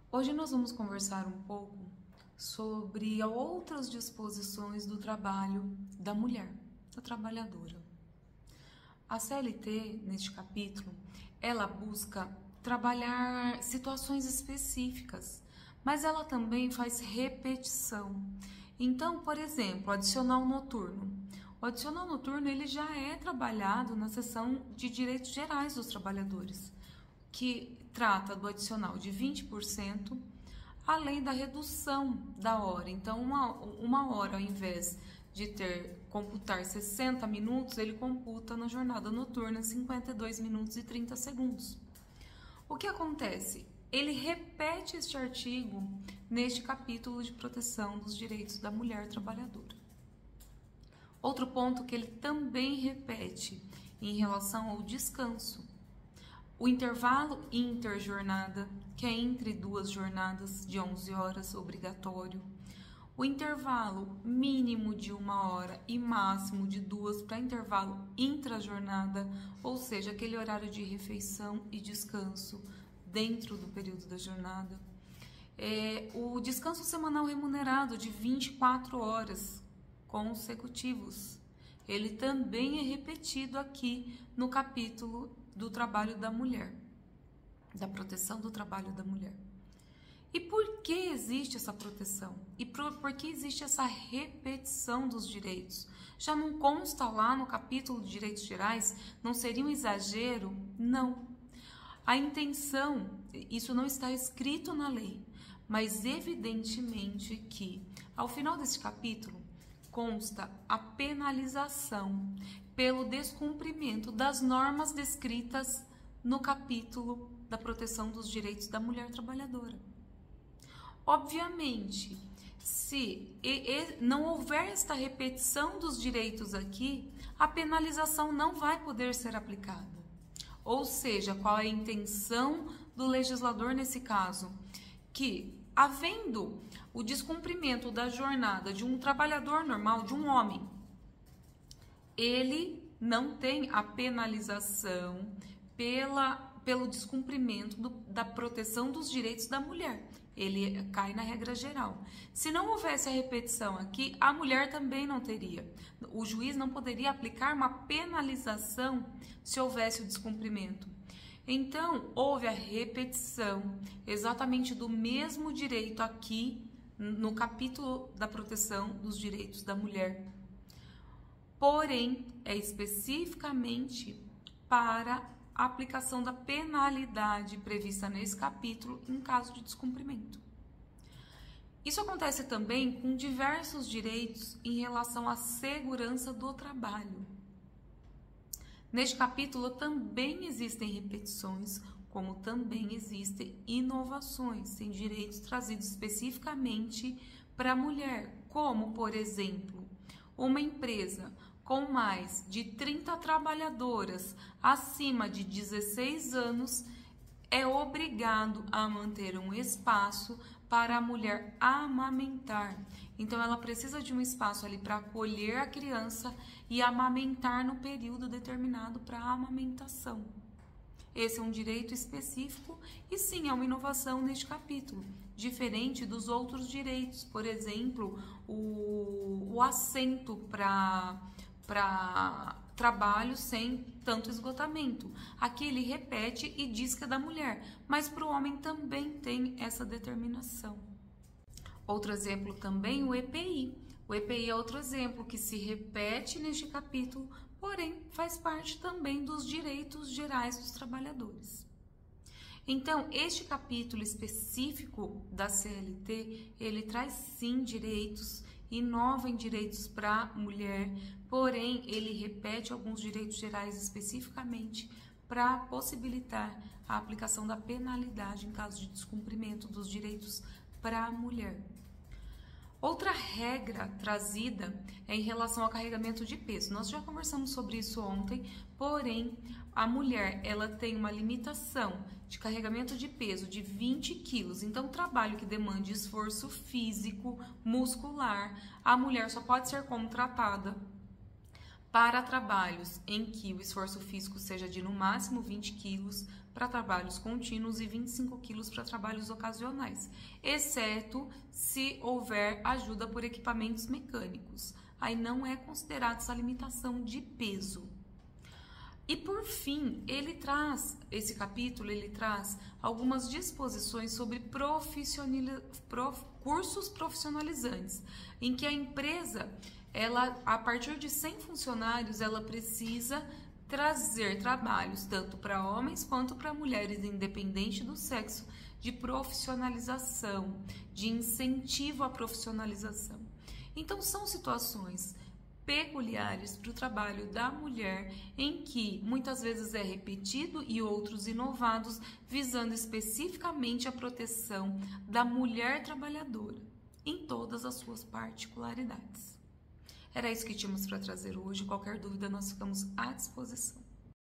Hoje nós vamos conversar um pouco sobre outras disposições do trabalho da mulher, da trabalhadora. A CLT, neste capítulo, ela busca trabalhar situações específicas, mas ela também faz repetição. Então, por exemplo, o adicional noturno. O adicional noturno ele já é trabalhado na seção de direitos gerais dos trabalhadores, que trata do adicional de 20%, além da redução da hora. Então, uma hora, ao invés de computar 60 minutos, ele computa na jornada noturna 52 minutos e 30 segundos. O que acontece? Ele repete este artigo neste capítulo de proteção dos direitos da mulher trabalhadora. Outro ponto que ele também repete em relação ao descanso. O intervalo interjornada, que é entre duas jornadas de 11 horas, obrigatório. O intervalo mínimo de 1 hora e máximo de 2 para intervalo intrajornada, ou seja, aquele horário de refeição e descanso dentro do período da jornada. O descanso semanal remunerado de 24 horas consecutivos. Ele também é repetido aqui no capítulo do trabalho da mulher, da proteção do trabalho da mulher. E por que existe essa proteção? E por que existe essa repetição dos direitos? Já não consta lá no capítulo de direitos gerais? Não seria um exagero? Não. A intenção, isso não está escrito na lei, mas evidentemente que ao final desse capítulo consta a penalização pelo descumprimento das normas descritas no capítulo da proteção dos direitos da mulher trabalhadora. Obviamente, se não houver esta repetição dos direitos aqui, a penalização não vai poder ser aplicada. Ou seja, qual é a intenção do legislador nesse caso? Que, havendo o descumprimento da jornada de um trabalhador normal, de um homem, ele não tem a penalização pelo descumprimento da proteção dos direitos da mulher. Ele cai na regra geral. Se não houvesse a repetição aqui, a mulher também não teria. O juiz não poderia aplicar uma penalização se houvesse o descumprimento. Então, houve a repetição exatamente do mesmo direito aqui no capítulo da proteção dos direitos da mulher. Porém, é especificamente para a aplicação da penalidade prevista nesse capítulo em caso de descumprimento. Isso acontece também com diversos direitos em relação à segurança do trabalho. Neste capítulo também existem repetições, como também existem inovações, tem direitos trazidos especificamente para a mulher, como, por exemplo, uma empresa com mais de 30 trabalhadoras acima de 16 anos é obrigado a manter um espaço para a mulher amamentar. Então, ela precisa de um espaço ali para acolher a criança e amamentar no período determinado para a amamentação. Esse é um direito específico e sim, é uma inovação neste capítulo, diferente dos outros direitos, por exemplo, o assento para trabalho sem tanto esgotamento. Aqui ele repete e diz que é da mulher, mas para o homem também tem essa determinação. Outro exemplo também, o EPI. O EPI é outro exemplo que se repete neste capítulo, porém faz parte também dos direitos gerais dos trabalhadores. Então, este capítulo específico da CLT, ele traz sim direitos, inova em direitos para a mulher, porém ele repete alguns direitos gerais especificamente para possibilitar a aplicação da penalidade em caso de descumprimento dos direitos para a mulher. Outra regra trazida é em relação ao carregamento de peso. Nós já conversamos sobre isso ontem, porém, a mulher ela tem uma limitação de carregamento de peso de 20 quilos. Então, trabalho que demande esforço físico, muscular, a mulher só pode ser contratada para trabalhos em que o esforço físico seja de no máximo 20 quilos, para trabalhos contínuos e 25 quilos para trabalhos ocasionais, exceto se houver ajuda por equipamentos mecânicos. Aí não é considerado essa limitação de peso. E por fim, esse capítulo traz algumas disposições sobre cursos profissionalizantes, em que a empresa, a partir de 100 funcionários, ela precisa trazer trabalhos tanto para homens quanto para mulheres, independente do sexo, de profissionalização, de incentivo à profissionalização. Então, são situações peculiares para o trabalho da mulher, em que muitas vezes é repetido e outros inovados, visando especificamente a proteção da mulher trabalhadora, em todas as suas particularidades. Era isso que tínhamos para trazer hoje. Qualquer dúvida, nós ficamos à disposição.